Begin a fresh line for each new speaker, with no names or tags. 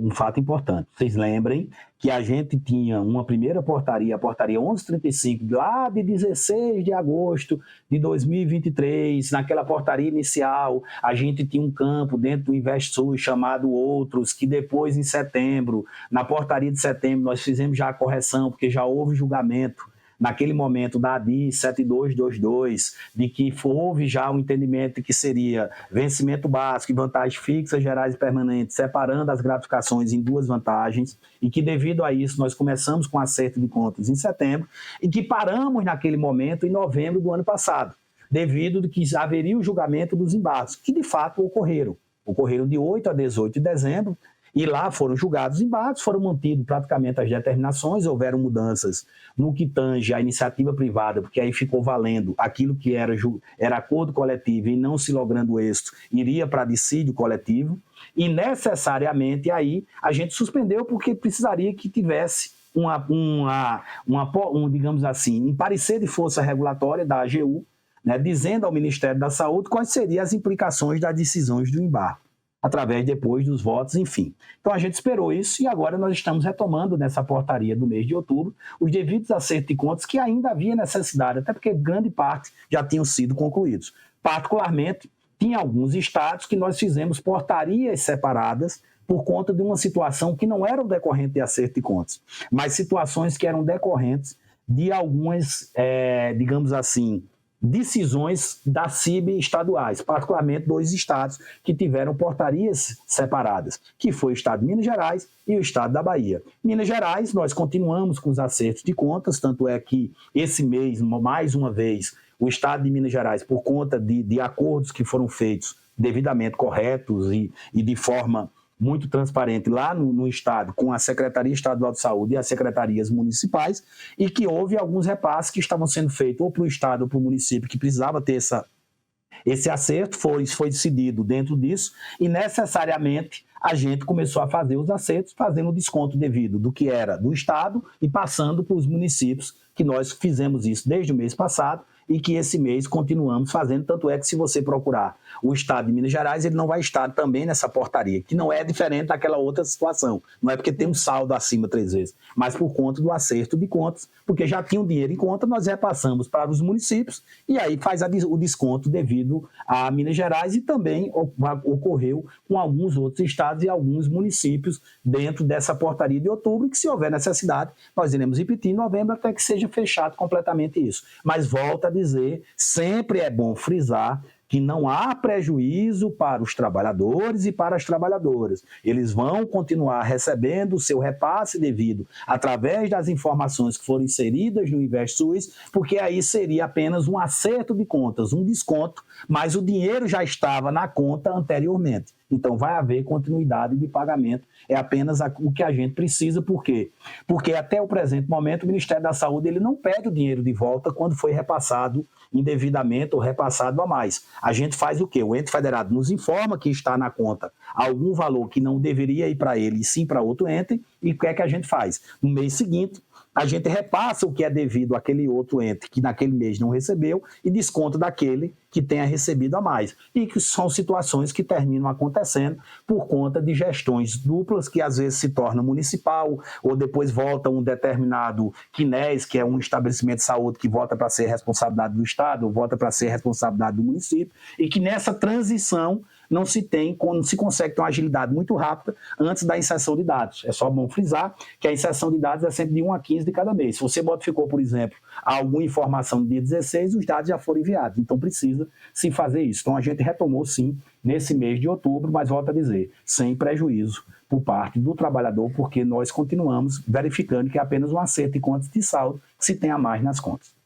um fato importante. Vocês lembrem que a gente tinha uma primeira portaria, a portaria 1135, lá de 16 de agosto de 2023, naquela portaria inicial, a gente tinha um campo dentro do InvestSUS chamado Outros, que depois, em setembro, na portaria de setembro, nós fizemos já a correção, porque já houve julgamento naquele momento da ADI 7222, de que houve já um entendimento de que seria vencimento básico e vantagens fixas, gerais e permanentes, separando as gratificações em duas vantagens, e que devido a isso nós começamos com acerto de contas em setembro, e que paramos naquele momento em novembro do ano passado, devido a que haveria o julgamento dos embargos, que de fato ocorreram. Ocorreram de 8 a 18 de dezembro, e lá foram julgados os embargos, foram mantidos praticamente as determinações, houveram mudanças no que tange à iniciativa privada, porque aí ficou valendo aquilo que era acordo coletivo e não se logrando êxito, iria para dissídio coletivo, e necessariamente aí a gente suspendeu porque precisaria que tivesse digamos assim, um parecer de força regulatória da AGU, né, dizendo ao Ministério da Saúde quais seriam as implicações das decisões do embargo, através depois dos votos, enfim. Então a gente esperou isso e agora nós estamos retomando nessa portaria do mês de outubro os devidos acertos de contas que ainda havia necessidade, até porque grande parte já tinham sido concluídos. Particularmente, tinha alguns estados que nós fizemos portarias separadas por conta de uma situação que não era decorrente de acerto de contas, mas situações que eram decorrentes de algumas, digamos assim, decisões da CIB estaduais, particularmente 2 estados que tiveram portarias separadas, que foi o estado de Minas Gerais e o estado da Bahia. Minas Gerais, nós continuamos com os acertos de contas, tanto é que esse mês, mais uma vez, o estado de Minas Gerais, por conta de acordos que foram feitos devidamente corretos e de forma muito transparente lá no Estado, com a Secretaria Estadual de Saúde e as secretarias municipais, e que houve alguns repasses que estavam sendo feitos ou para o Estado ou para o município, que precisava ter esse acerto, foi decidido dentro disso, e necessariamente a gente começou a fazer os acertos, fazendo o desconto devido do que era do Estado e passando para os municípios, que nós fizemos isso desde o mês passado, e que esse mês continuamos fazendo, tanto é que se você procurar o estado de Minas Gerais, ele não vai estar também nessa portaria, que não é diferente daquela outra situação, não é porque tem um saldo acima 3 vezes, mas por conta do acerto de contas, porque já tinha o dinheiro em conta, nós repassamos para os municípios, e aí faz o desconto devido a Minas Gerais, e também ocorreu com alguns outros estados e alguns municípios dentro dessa portaria de outubro, que se houver necessidade, nós iremos repetir em novembro até que seja fechado completamente isso. Mas volta a dizer, sempre é bom frisar que não há prejuízo para os trabalhadores e para as trabalhadoras. Eles vão continuar recebendo o seu repasse devido através das informações que foram inseridas no InvestSUS, porque aí seria apenas um acerto de contas, um desconto, mas o dinheiro já estava na conta anteriormente. Então vai haver continuidade de pagamento, é apenas o que a gente precisa. Por quê? Porque até o presente momento o Ministério da Saúde ele não pede o dinheiro de volta quando foi repassado indevidamente ou repassado a mais. A gente faz o quê? O ente federado nos informa que está na conta algum valor que não deveria ir para ele e sim para outro ente, e o que é que a gente faz? No mês seguinte, a gente repassa o que é devido àquele outro ente que naquele mês não recebeu e desconta daquele que tenha recebido a mais. E que são situações que terminam acontecendo por conta de gestões duplas que às vezes se torna municipal ou depois volta um determinado CNES, que é um estabelecimento de saúde que volta para ser responsabilidade do Estado ou volta para ser responsabilidade do município, e que nessa transição não se consegue ter uma agilidade muito rápida antes da inserção de dados. É só bom frisar que a inserção de dados é sempre de 1 a 15 de cada mês. Se você modificou, por exemplo, alguma informação no dia 16, os dados já foram enviados. Então precisa se fazer isso. Então a gente retomou sim nesse mês de outubro, mas volto a dizer, sem prejuízo por parte do trabalhador, porque nós continuamos verificando que é apenas um acerto de contas de saldo que se tem a mais nas contas.